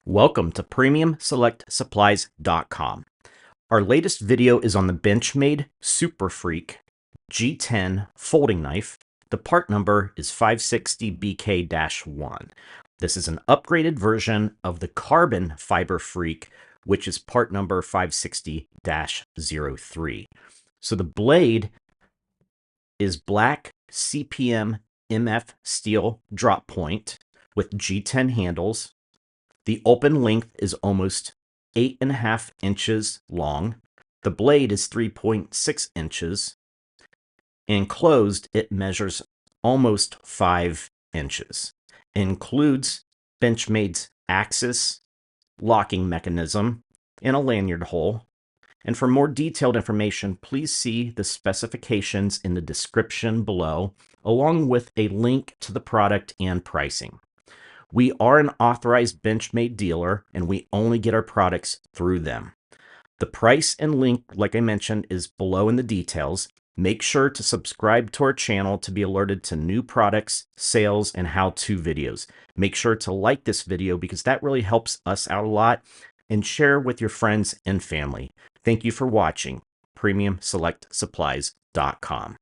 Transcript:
Welcome to PremiumSelectSupplies.com. Our latest video is on the Benchmade Freek G10 folding knife. The part number is 560BK-1. This is an upgraded version of the carbon fiber Freek, which is part number 560-03. So the blade is black CPM MF steel drop point with G10 handles. The open length is almost 8.5 inches long. The blade is 3.6 inches. And closed, it measures almost 5 inches. It includes Benchmade's axis locking mechanism and a lanyard hole. And for more detailed information, please see the specifications in the description below, along with a link to the product and pricing. We are an authorized Benchmade dealer, and we only get our products through them. The price and link, like I mentioned, is below in the details. Make sure to subscribe to our channel to be alerted to new products, sales, and how-to videos. Make sure to like this video because that really helps us out a lot, and share with your friends and family. Thank you for watching PremiumSelectSupplies.com.